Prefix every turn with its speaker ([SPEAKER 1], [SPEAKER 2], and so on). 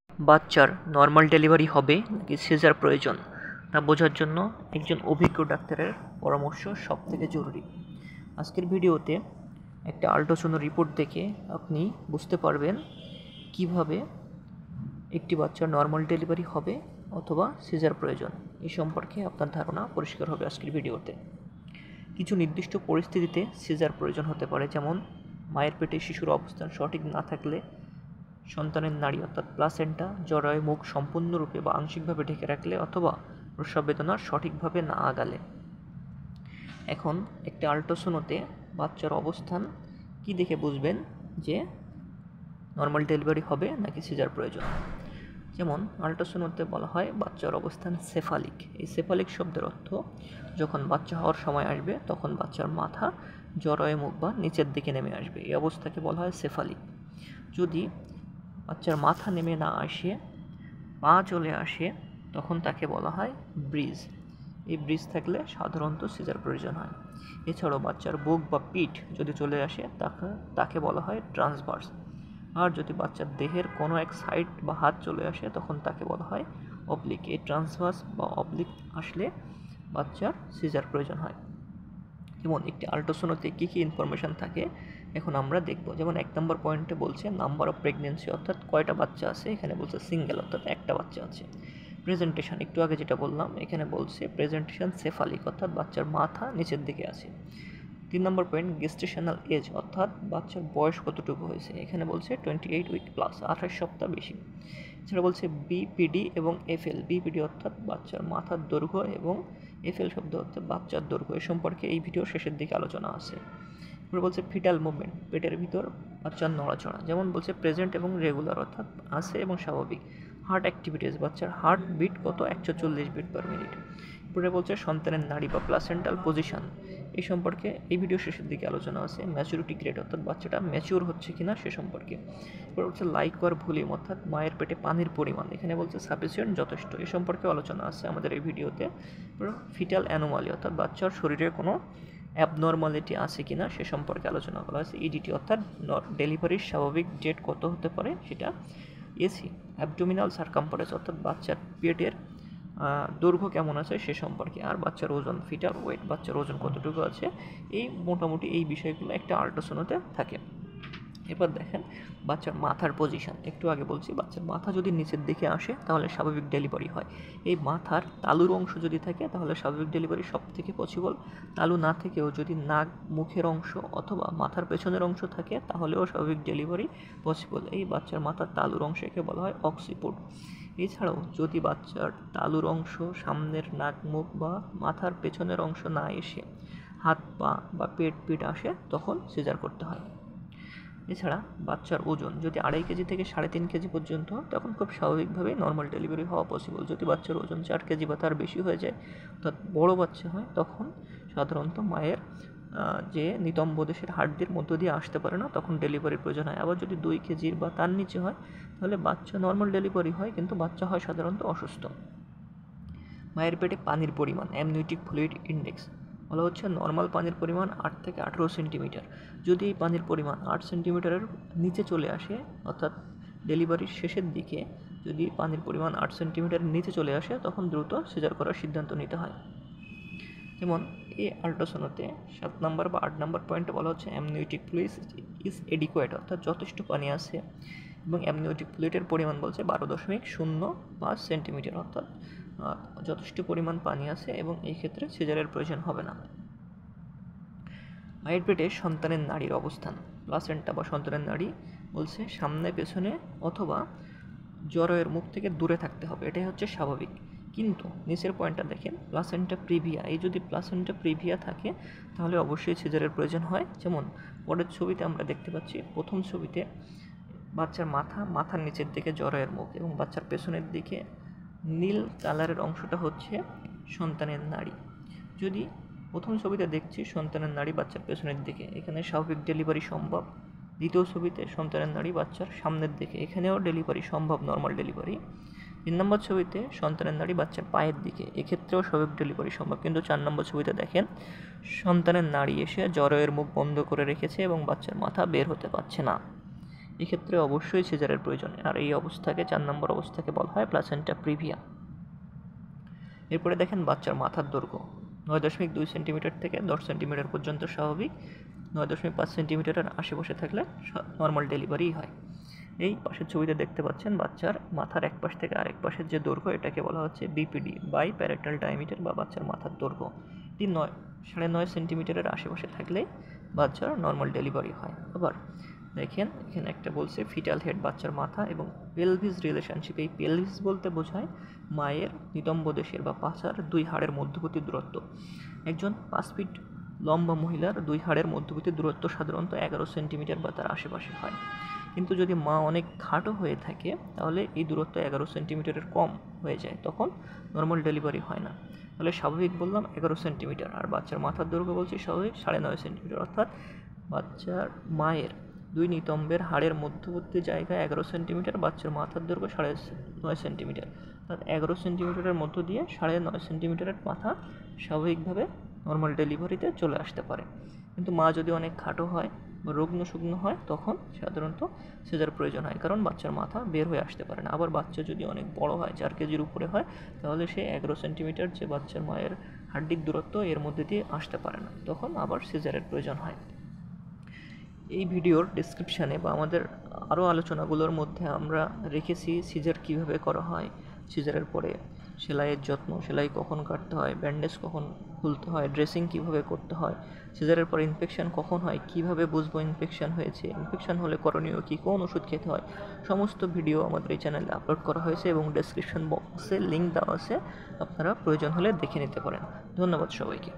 [SPEAKER 1] বাচ্চার normal delivery হবে নাকি সিজার প্রয়োজন তা বোঝার জন্য একজন অভিজ্ঞ ডাক্তারের পরামর্শ সবথেকে জরুরি। আজকের ভিডিওতে একটা আল্ট্রাসাউন্ড রিপোর্ট দেখে আপনি বুঝতে পারবেন কিভাবে একটি বাচ্চার নর্মাল ডেলিভারি হবে অথবা সিজার প্রয়োজন। এই সম্পর্কে আপনার ধারণা পরিষ্কার হবে আজকের ভিডিওতে। কিছু নির্দিষ্ট পরিস্থিতিতে সিজার প্রয়োজন হতে পারে, যেমন মায়ের পেটে শিশুর অবস্থান সঠিক না থাকলে, সন্তানের নাড়ি অর্থাৎ প্লাসেন্টা জরায়ু মুখ সম্পূর্ণরূপে বা আংশিকভাবে ঢেকে রাখলে, অথবা প্রসব বেদনা সঠিকভাবে না আগালে। এখন একটা আল্ট্রাসাউন্ডে বাচ্চার অবস্থান কি দেখে বুঝবেন যে নর্মাল ডেলিভারি হবে নাকি সিজার প্রয়োজন। যেমন আল্ট্রাসাউন্ডে বলা হয় বাচ্চার অবস্থান সেফালিক। এই সেফালিক শব্দের অর্থ যখন বাচ্চা হওয়ার সময় আসবে তখন বাচ্চার মাথা জরায়ু মুখ বা নিচের দিকে নেমে আসবে, এই অবস্থাকে বলা হয় সেফালিক। যদি বাচ্চার মাথা নেমে না আসে, পা চলে আসে, তখন তাকে বলা হয় ব্রিজ। এই ব্রিজ থাকলে সাধারণত সিজার প্রয়োজন হয়। এছাড়াও বাচ্চার বুক বা পিঠ যদি চলে আসে তাকে বলা হয় ট্রান্সভার্স। আর যদি বাচ্চার দেহের কোনো এক সাইড বা হাত চলে আসে তখন তাকে বলা হয় অবলিক। এই ট্রান্সভার্স বা অবলিক আসলে বাচ্চার সিজার প্রয়োজন হয়। যেমন একটি আল্ট্রাসাউন্ডে কী কী ইনফরমেশান থাকে এখন আমরা দেখব। যেমন 1 নম্বর পয়েন্টে বলছে নাম্বার অফ প্রেগনেন্সি অর্থাৎ কয়টা বাচ্চা আছে, এখানে বলছে সিঙ্গেল অর্থাৎ একটা বাচ্চা আছে। প্রেজেন্টেশন একটু আগে যেটা বললাম, এখানে বলছে প্রেজেন্টেশন সেফালিক অর্থাৎ বাচ্চার মাথা নিচের দিকে আছে। 3 নম্বর পয়েন্ট গেস্টেশনাল এজ অর্থাৎ বাচ্চার বয়স কতটুকু হয়েছে, এখানে বলছে 28 উইক প্লাস, 28 সপ্তাহ বেশি। এছাড়া বলছে বিপিডি এবং এফএল। বিপিডি অর্থাৎ বাচ্চার মাথার দৈর্ঘ্য এবং এফএল শব্দ অর্থাৎ বাচ্চার দৈর্ঘ্য। এ সম্পর্কে এই ভিডিও শেষের দিকে আলোচনা আছে। এরপর বলছে ফিটাল মুভমেন্ট, পেটের ভিতর বাচ্চার নড়াচড়া, যেমন বলছে প্রেজেন্ট এবং রেগুলার অর্থাৎ আছে এবং স্বাভাবিক। হার্ট অ্যাক্টিভিটিস, বাচ্চার হার্ট বিট কত, 140 বিট পার মিনিট। এরপরে বলছে সন্তানের নাড়ি বা প্লাসেন্টাল পজিশন, এই সম্পর্কে এই ভিডিও শেষের দিকে আলোচনা আছে। ম্যাচুরিটি গ্রেড অর্থাৎ বাচ্চাটা ম্যাচিওর হচ্ছে কিনা সে সম্পর্কে। এরপর হচ্ছে লাইকোয়ার ভলিউম অর্থাৎ মায়ের পেটে পানির পরিমাণ, এখানে বলছে সাফিসিয়েন্ট যথেষ্ট, এ সম্পর্কে আলোচনা আছে আমাদের এই ভিডিওতে। ফিটাল অ্যানোমালি অর্থাৎ বাচ্চার শরীরে কোনো অ্যাবনর্মালিটি আছে কিনা সে সম্পর্কে আলোচনা করা হয়েছে। ইডিটি অর্থাৎ ডেলিভারির স্বাভাবিক ডেট কত হতে পারে সেটা। এসি অ্যাবডোমিনাল সারকামফারেন্স অর্থাৎ বাচ্চার পেটের দৈর্ঘ্য কেমন আছে সে সম্পর্কে। আর বাচ্চার ওজন, ফিটাল ওয়েট, বাচ্চার ওজন কতটুকু আছে, এই মোটামুটি এই বিষয়গুলো একটা আল্ট্রাসাউন্ডে থাকে। এবার দেখেন বাচ্চার মাথার পজিশন, একটু আগে বলছি বাচ্চার মাথা যদি নিচের দিকে আসে তাহলে স্বাভাবিক ডেলিভারি হয়। এই মাথার তালুর অংশ যদি থাকে তাহলে স্বাভাবিক ডেলিভারি সব থেকে পসিবল। তালু না থেকেও যদি নাক মুখের অংশ অথবা মাথার পেছনের অংশ থাকে তাহলেও স্বাভাবিক ডেলিভারি পসিবল। এই বাচ্চার মাথার তালুর অংশকে বলা হয় অক্সিপুট। এছাড়াও যদি বাচ্চার তালুর অংশ সামনের নাক মুখ বা মাথার পেছনের অংশ না এসে হাত পা বা পেট পিঠ আসে তখন সিজার করতে হয়। এছাড়া বাচ্চার ওজন যদি 2.5 কেজি থেকে 3.5 কেজি পর্যন্ত তখন খুব স্বাভাবিকভাবেই নর্মাল ডেলিভারি হওয়া পসিবল। যদি বাচ্চার ওজন 4 কেজি বা তার বেশি হয়ে যায় অর্থাৎ বড়ো বাচ্চা হয় তখন সাধারণত মায়ের যে নিতম্ব দেশের হাড্ডির মধ্য দিয়ে আসতে পারে না, তখন ডেলিভারির প্রয়োজন হয়। আবার যদি 2 কেজির বা তার নিচে হয় তাহলে বাচ্চা নর্মাল ডেলিভারি হয়, কিন্তু বাচ্চা হয় সাধারণত অসুস্থ। মায়ের পেটে পানির পরিমাণ, অ্যামনিওটিক ফ্লুইড ইন্ডেক্স বলা হচ্ছে নর্মাল পানির পরিমাণ 8 থেকে 18 সেন্টিমিটার। যদি এই পানির পরিমাণ 8 সেন্টিমিটারের নিচে চলে আসে অর্থাৎ ডেলিভারির শেষের দিকে যদি পানির পরিমাণ 8 সেন্টিমিটারের নিচে চলে আসে তখন দ্রুত সিজার করার সিদ্ধান্ত নিতে হয়। যেমন এই আল্ট্রাসাউন্ডে 7 নম্বর বা 8 নম্বর পয়েন্টে বলা হচ্ছে অ্যামনিওটিক ফ্লুইড ইজ এডিকুয়েট অর্থাৎ যথেষ্ট পানি আছে, এবং অ্যামনিওটিক ফ্লুইডের পরিমাণ বলছে 12.05 সেন্টিমিটার অর্থাৎ যথেষ্ট পরিমাণ পানি আছে এবং এই ক্ষেত্রে সিজারের প্রয়োজন হবে না। মায়ের পেটে সন্তানের নাড়ির অবস্থান, প্লাসেন্টা বা সন্তানের নাড়ি বলছে সামনে পেছনে অথবা জরায়ুর মুখ থেকে দূরে থাকতে হবে, এটাই হচ্ছে স্বাভাবিক। কিন্তু নিচের পয়েন্টটা দেখেন প্লাসেন্টা প্রিভিয়া, এই যদি প্লাসেন্টা প্রিভিয়া থাকে তাহলে অবশ্যই সিজারের প্রয়োজন হয়। যেমন পরের ছবিতে আমরা দেখতে পাচ্ছি, প্রথম ছবিতে বাচ্চার মাথার নিচের দিকে জরায়ুর মুখ এবং বাচ্চার পেছনের দিকে নীল কালারের অংশটা হচ্ছে সন্তানের নাড়ি। যদি প্রথম ছবিতে দেখছি সন্তানের নাড়ি বাচ্চার পেছনের দিকে, এখানে স্বাভাবিক ডেলিভারি সম্ভব। দ্বিতীয় ছবিতে সন্তানের নাড়ি বাচ্চার সামনের দিকে, এখানেও ডেলিভারি সম্ভব, নর্মাল ডেলিভারি। 3 নম্বর ছবিতে সন্তানের নাড়ি বাচ্চার পায়ের দিকে, এক্ষেত্রেও স্বাভাবিক ডেলিভারি সম্ভব। কিন্তু 4 নম্বর ছবিতে দেখেন সন্তানের নাড়ি এসে জরায়ুর মুখ বন্ধ করে রেখেছে এবং বাচ্চার মাথা বের হতে পারছে না। এক্ষেত্রে অবশ্যই সিজারের প্রয়োজন। আর এই অবস্থাকে 4 নম্বর অবস্থাকে বলা হয় প্লাসেন্টা প্রিভিয়া। এরপরে দেখেন বাচ্চার মাথার দৈর্ঘ্য 9.2 সেন্টিমিটার থেকে 10 সেন্টিমিটার পর্যন্ত স্বাভাবিক, 9.5 সেন্টিমিটারের আশেপাশে থাকলে নর্মাল ডেলিভারি হয়। এই পাশের ছবিতে দেখতে পাচ্ছেন বাচ্চার মাথার এক পাশ থেকে আরেক পাশের যে দৈর্ঘ্য, এটাকে বলা হচ্ছে বিপিডি, বাই প্যারেটাল ডায়ামিটার, বা বাচ্চার মাথার দৈর্ঘ্য। এটি 9.5 সেন্টিমিটারের আশেপাশে থাকলেই বাচ্চার নর্মাল ডেলিভারি হয়। আবার দেখেন এখানে একটা বলছে ফিটাল হেড, বাচ্চার মাথা এবং পেলভিস রিলেশনশিপ। এই পেলভিস বলতে বোঝায় মায়ের নিতম্ব দেশের বা পাছার 2 হাড়ের মধ্যবর্তী দূরত্ব। একজন 5 ফিট লম্বা মহিলার 2 হাড়ের মধ্যবর্তী দূরত্ব সাধারণত 11 সেন্টিমিটার বা তার আশেপাশে হয়। কিন্তু যদি মা অনেক খাটো হয়ে থাকে তাহলে এই দূরত্ব 11 সেন্টিমিটারের কম হয়ে যায়, তখন নর্মাল ডেলিভারি হয় না। তাহলে স্বাভাবিক বললাম 11 সেন্টিমিটার, আর বাচ্চার মাথার দৈর্ঘ্য বলছি স্বাভাবিক 9.5 সেন্টিমিটার, অর্থাৎ বাচ্চার মায়ের 2 নিতম্বের হাড়ের মধ্যবর্তী জায়গায় 11 সেন্টিমিটার, বাচ্চার মাথার দৈর্ঘ্য 9.5 সেন্টিমিটার, অর্থাৎ 11 সেন্টিমিটারের মধ্য দিয়ে 9.5 সেন্টিমিটারের মাথা স্বাভাবিকভাবে নর্মাল ডেলিভারিতে চলে আসতে পারে। কিন্তু মা যদি অনেক খাটো হয় বা রুগ্ন শুকনো হয় তখন সাধারণত সিজার প্রয়োজন হয়, কারণ বাচ্চার মাথা বের হয়ে আসতে পারে না। আবার বাচ্চা যদি অনেক বড় হয়, 4 কেজির উপরে হয়, তাহলে সে 11 সেন্টিমিটার যে বাচ্চার মায়ের হাড্ডির দূরত্ব এর মধ্যে দিয়ে আসতে পারে না, তখন আবার সিজারের প্রয়োজন হয়। এই ভিডিওর ডেসক্রিপশানে বা আমাদের আরও আলোচনাগুলোর মধ্যে আমরা রেখেছি সিজার কীভাবে করা হয়, সিজারের পরে সেলাইয়ের যত্ন, সেলাই কখন কাটতে হয়, ব্যান্ডেজ কখন খুলতে হয়, ড্রেসিং কীভাবে করতে হয়, সিজারের পরে ইনফেকশান কখন হয়, কীভাবে বুঝবো ইনফেকশান হয়েছে, ইনফেকশান হলে করণীয় কী, কোন ওষুধ খেতে হয়, সমস্ত ভিডিও আমাদের এই চ্যানেলে আপলোড করা হয়েছে এবং ডেসক্রিপশন বক্সে লিঙ্ক দেওয়া আছে, আপনারা প্রয়োজন হলে দেখে নিতে পারেন। ধন্যবাদ সবাইকে।